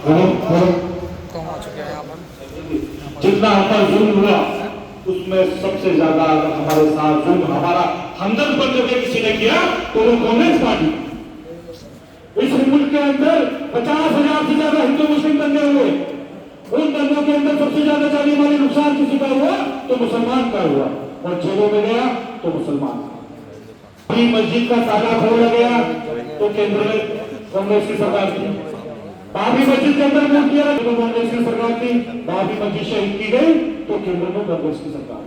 कम हो चुके हैं यहाँ पर। जितना हम पर जुल्म हुआ उसमें सबसे ज्यादा हमारे साथ जुल्म हमारा हमदर्द बन करके किसी ने किया तो वो कांग्रेस पार्टी। इस मुल्क के अंदर 50,000 से ज्यादा हिंदू मुस्लिम दंगे हुए। उन दंगों के अंदर सबसे ज्यादा जाने वाले नुकसान किसी का हुआ तो मुसलमान का हुआ, और जेलों में गया तो मुसलमान। अभी मस्जिद का ताला खोला गया तो केंद्र में कांग्रेस की सरकार थी। बाबरी मस्जिद के अंदर मूर्तियां तो कांग्रेस की सरकार थी। बाबरी मस्जिद शहीद की गई तो केंद्र में कांग्रेस की सरकार।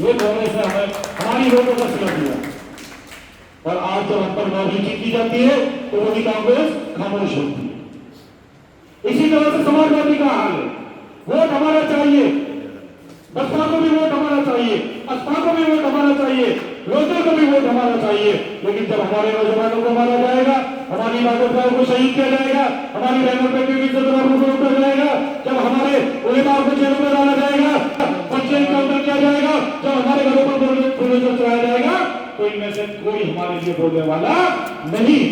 ये कांग्रेस ने हमें हमारी वोटों का सिला दिया, और आज जब हम पर बाबरी जीती जाती है तो वो भी कांग्रेस खामोश होती है। इसी तरह से समाजवादी का हाल है। वोट हमारा चाहिए, बसपा को भी वोट हमारा चाहिए, असपा को भी वोट हमारा चाहिए, लोगों को भी वोट हमारा चाहिए। लेकिन जब हमारे नौजवानों को मारा जाएगा, हमारी माताओं को शहीद किया जाएगा, हमारी बहनों पे भी इज्जत को रोका जाएगा, जब हमारे उलेमाओं को जेलों में डाला जाएगा, बच्चे इनकाउंटर किया जाएगा, जब हमारे घरों पर बुलडोजर चलाया जाएगा, तो इनमें से कोई हमारे लिए बोलने वाला नहीं।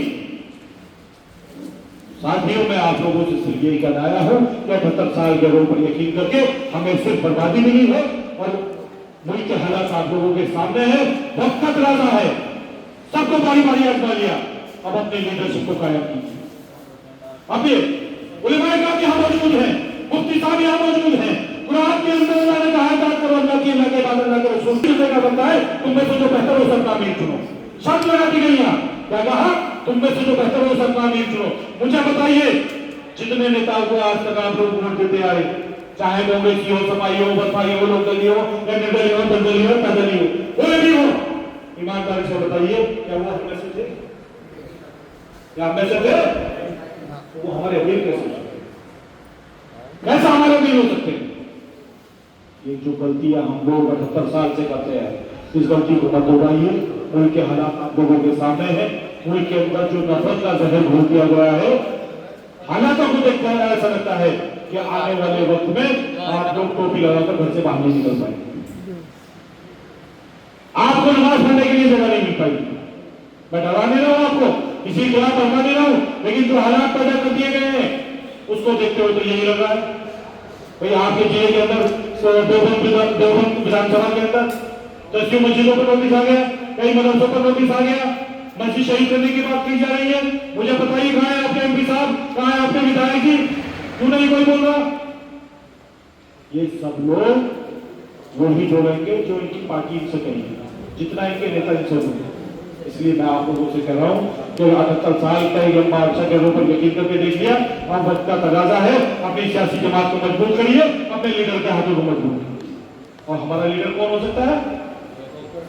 साथियों में आप लोगों से सिर्फ यही कहना आया हूं कि 78 साल के रोग पर यकीन करके हमें सिर्फ बर्बादी नहीं है, और मुल्क के हालात आप लोगों के सामने है। वक्त का तराजा है, सबको बारी बारी आजमा लिया, अब अपने लीडरशिप को कायम कीजिए। अब ये उलेमाए किराम यहाँ मौजूद हैं, मुफ्ती साहब यहाँ मौजूद हैं। कुरान के अंदर अल्लाह ने कहा था करो अल्लाह की, अल्लाह के बाद अल्लाह के रसूल का बनता है, तुम में से जो बेहतर हो सकता अमीर चुनो। शर्त लगा दी गई यहाँ, क्या कहा? तुम में से जो बेहतर हो सकता अमीर चुनो। मुझे बताइए, जितने नेताओं को आज तक आप लोग वोट देते आए, चाहे कांग्रेस हो, सपाई हो, बसपाई हो, लोकदली हो, या निर्दलीय हो, दलदली हो, पैदली हो, कोई भी हो, ईमानदारी से बताइए क्या वो हमें से थे? क्या हमें से थे? वो हमारे अमीर कैसे कैसा हमारे अमीर हो सकते? ये जो गलतियां हम लोग 78 साल से करते हैं, इस गलती को मत दोहराइए। मुल्क के हालात आप लोगों के सामने है। मुल्क के अंदर जो नफरत का जहर घोल दिया गया है, हालातों को देखकर ऐसा लगता है कि आने वाले वक्त में आप लोग टोपी लगाकर घर से बाहर नहीं निकल पाएंगे, आपको नमाज पढ़ने के लिए जगह नहीं मिल पाएगी। मैं डरा नहीं रहा हूं आपको, किसी के खिलाफ डरवा नहीं रहा हूं, लेकिन जो हालात पैदा कर दिए गए हैं उसको देखते हुए तो यही लग रहा है भाई आपके जिले के अंदर देवबंद विधानसभा के अंदर 10 मस्जिदों पर नोटिस आ गया, कई मदरसों पर नोटिस आ गया, मस्जिद शहीद करने की बात की जा रही है। मुझे बताइए कहां है आपके एमपी साहब, कहां है आपके विधायक जी? क्यों नहीं कोई बोल रहा? ये सब लोग वही बोलेंगे जो इनकी पार्टी इनसे कहेगी, जितना इनके नेता इनसे बोलेंगे। इसलिए मैं आप लोगों से कह रहा हूं कि 78 साल का एक लंबा अर्सा के पर यकीन करके देख लिया, अब वक्त का तगाजा है, अपनी सियासी जमात को मजबूत करिए, अपने लीडर के हाथों को मजबूत करिए। और हमारा लीडर कौन हो सकता है?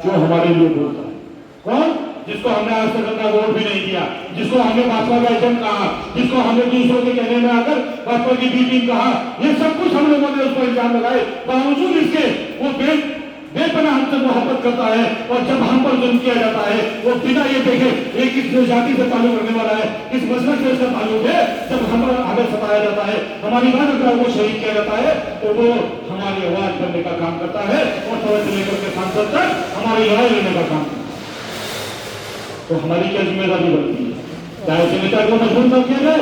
जो हमारे लिए बोलता है। कौन? जिसको हमने आज तक अपना वोट भी नहीं दिया, जिसको हमने भाजपा का एजेंट कहा, जिसको हमने दूसरों के कहने में आकर भाजपा की बी टीम कहा, ये सब कुछ हम लोगों ने उसको इल्जाम लगाए, बावजूद इसके वो बेपनाह हमसे मोहब्बत करता है। और जब हम पर जुल्म किया जाता है, वो बिना ये देखे ये किस जाति से ताल्लुक रखने वाला है, किस मसलक से इसका ताल्लुक है, जब हमें सताया जाता है, हमारी बात को शहीद किया जाता है, तो वो हमारी आवाज करने का काम करता है, और सवाल से लेकर के सांसद तक हमारी लड़ाई लेने का काम करता है। तो हमारी क्या जिम्मेदारी बनती है? चाहे नेता को मजबूत कर किया जाए,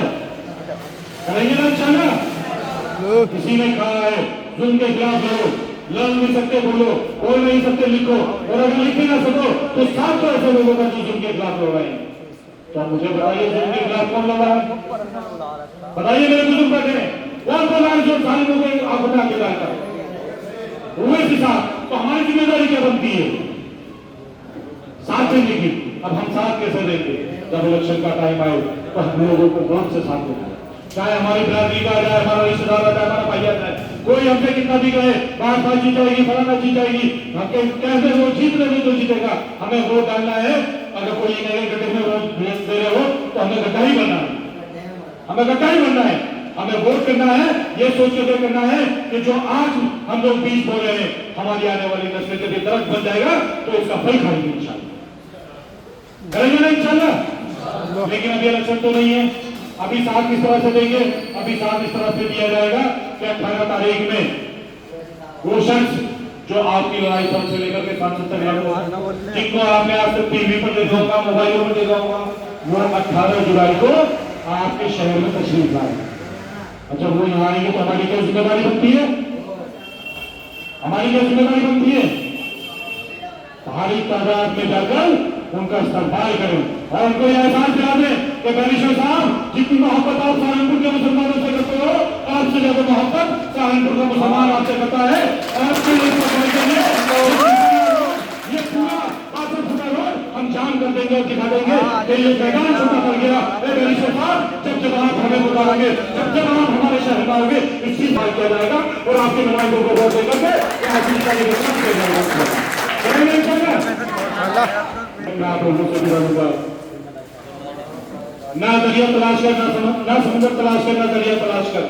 करेंगे ना? अच्छा ना? किसी ने कहा है जुल्म के खिलाफ लड़ो, लड़ नहीं सकते बोलो, बोल नहीं सकते लिखो, और अगर लिख भी ना सको तो 700 ऐसे लोगों का जो जुल्म के खिलाफ लड़ रहे हैं। तो मुझे बताइए जुल्म के खिलाफ कौन लड़ रहा है? बताइए मेरे बुजुर्ग बैठे हैं, कौन बोल रहा है जो सालों को आप बता के लाता हुए साथ? तो हमारी जिम्मेदारी क्या बनती है? साथ देने की। अब हम साथ कैसे देंगे? जब इलेक्शन का टाइम आए तो हम लोगों को वोट से साथ देंगे, चाहे हमारी बिरादरी का आ जाए, हमारा रिश्तेदार आ जाए, हमारा भाई आ जाए, कोई हमसे कितना भी कहे भाजपा जीत जाएगी, फलाना जीत जाएगी, कैसे वो जीत रहे तो जीतेगा, हमें वोट डालना है। अगर कोई नए गड्ढे में वोट दे रहे हो तो हमें गड्ढा ही बनना है, हमें गड्ढा ही बनना है, हमें वोट करना है। ये सोच के करना है कि जो आज हम लोग बीज बो रहे हैं, हमारी आने वाली नस्ल के लिए दरख्त बन जाएगा, तो इसका फल खाएंगे इंशाल्लाह, करेंगे ना इंशाल्लाह। लेकिन अभी इलेक्शन तो नहीं है, अभी साथ किस तरह से देंगे? अभी साथ इस तरह से दिया जाएगा कि 18 तारीख में वो शख्स जो आपकी लड़ाई पर से लेकर के सांसद तक लड़ो, जिनको आपने आज तक टीवी पर देखा होगा, मोबाइलों पर देखा होगा, वो 18 जुलाई को आपके शहर में तशरीफ लाए। अच्छा वो यहाँ आएंगे तो हमारी क्या जिम्मेदारी बनती है? हमारी क्या जिम्मेदारी बनती है? भारी तादाद में जाकर उनका इस्तेमाल करें और उनको यह एहसास दिला दें कि बैरिस्टर साहब जितनी मोहब्बत आप सहारनपुर के मुसलमानों से करते हो, आपसे ज्यादा मोहब्बत सहारनपुर का मुसलमान आपसे करता है। आपके लिए ये पूरा आसर फुटा रोड हम जान कर देंगे और दिखा देंगे कि ये मैदान छोटा पड़ गया। बैरिस्टर साहब जब आप हमें बुलाओगे, जब आप हमारे शहर में आओगे, इस चीज बात किया जाएगा और आपके नुमाइंदों को वोट देकर के ऐसी मैं आप लोगों से जुड़ा ना दरिया तलाश कर, ना समुद्र तलाश कर, ना दरिया तलाश कर।